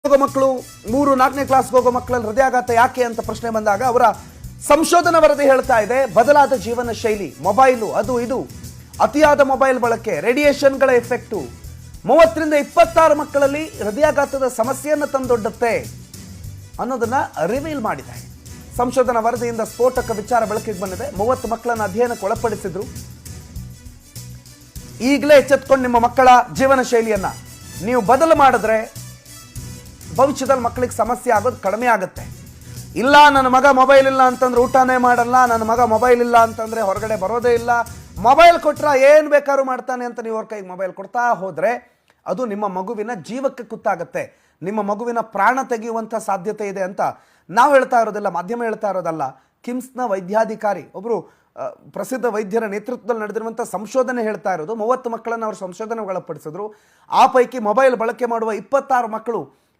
ಹೋಗೋ ಮಕ್ಕಳು 3-4ನೇ ಕ್ಲಾಸ್ಗೆ ಹೋಗೋ ಮಕ್ಕಳಲ್ಲಿ ಹೃದಯಾಘಾತ ಯಾಕೆ ಅಂತ ಪ್ರಶ್ನೆ ಬಂದಾಗ ಅವರ ಸಂಶೋಧನಾ ವರದಿ ಹೇಳ್ತಾ ಇದೆ, ಬದಲಾದ ಜೀವನ ಶೈಲಿ, ಮೊಬೈಲು, ಅದು ಇದು, ಅತಿಯಾದ ಮೊಬೈಲ್ ಬಳಕೆ, ರೇಡಿಯೇಷನ್ಗಳ ಎಫೆಕ್ಟು 30ರಿಂದ 26 ಮಕ್ಕಳಲ್ಲಿ ಹೃದಯಾಘಾತದ ಸಮಸ್ಯೆಯನ್ನು ತಂದೊಡ್ಡುತ್ತೆ ಅನ್ನೋದನ್ನ ರಿವೀಲ್ ಮಾಡಿದೆ. ಸಂಶೋಧನಾ ವರದಿಯಿಂದ ಸ್ಫೋಟಕ ವಿಚಾರ ಬೆಳಕಿಗೆ ಬಂದಿದೆ. 30 ಮಕ್ಕಳನ್ನು ಅಧ್ಯಯನಕ್ಕೆ ಒಳಪಡಿಸಿದ್ರು. ಈಗಲೇ ಎಚ್ಚೆತ್ಕೊಂಡು ನಿಮ್ಮ ಮಕ್ಕಳ ಜೀವನ ಶೈಲಿಯನ್ನ ನೀವು ಬದಲು ಮಾಡಿದ್ರೆ ಭವಿಷ್ಯದಲ್ಲಿ ಮಕ್ಕಳಿಗೆ ಸಮಸ್ಯೆ ಆಗೋದು ಕಡಿಮೆ ಆಗುತ್ತೆ. ಇಲ್ಲ, ನನ್ನ ಮಗ ಮೊಬೈಲ್ ಇಲ್ಲ ಅಂತಂದ್ರೆ ಊಟನೇ ಮಾಡಲ್ಲ, ನನ್ನ ಮಗ ಮೊಬೈಲ್ ಇಲ್ಲ ಅಂತಂದ್ರೆ ಹೊರಗಡೆ ಬರೋದೇ ಇಲ್ಲ, ಮೊಬೈಲ್ ಕೊಟ್ರ ಏನು ಬೇಕಾದ್ರೂ ಮಾಡ್ತಾನೆ ಅಂತ ನೀವು ಅವ್ರ ಕೈಗೆ ಮೊಬೈಲ್ ಕೊಡ್ತಾ ಹೋದ್ರೆ ಅದು ನಿಮ್ಮ ಮಗುವಿನ ಜೀವಕ್ಕೆ ಕುತ್ತಾಗುತ್ತೆ, ನಿಮ್ಮ ಮಗುವಿನ ಪ್ರಾಣ ತೆಗೆಯುವಂಥ ಸಾಧ್ಯತೆ ಇದೆ ಅಂತ ನಾವು ಹೇಳ್ತಾ ಇರೋದಿಲ್ಲ, ಮಾಧ್ಯಮ ಹೇಳ್ತಾ ಇರೋದಲ್ಲ. ಕಿಮ್ಸ್ನ ವೈದ್ಯಾಧಿಕಾರಿ ಒಬ್ಬರು ಪ್ರಸಿದ್ಧ ವೈದ್ಯರ ನೇತೃತ್ವದಲ್ಲಿ ನಡೆದಿರುವಂಥ ಸಂಶೋಧನೆ ಹೇಳ್ತಾ ಇರೋದು. 30 ಮಕ್ಕಳನ್ನು ಅವರು ಸಂಶೋಧನೆಗೆ ಒಳಪಡಿಸಿದ್ರು. ಆ ಪೈಕಿ ಮೊಬೈಲ್ ಬಳಕೆ ಮಾಡುವ 26 ಮಕ್ಕಳು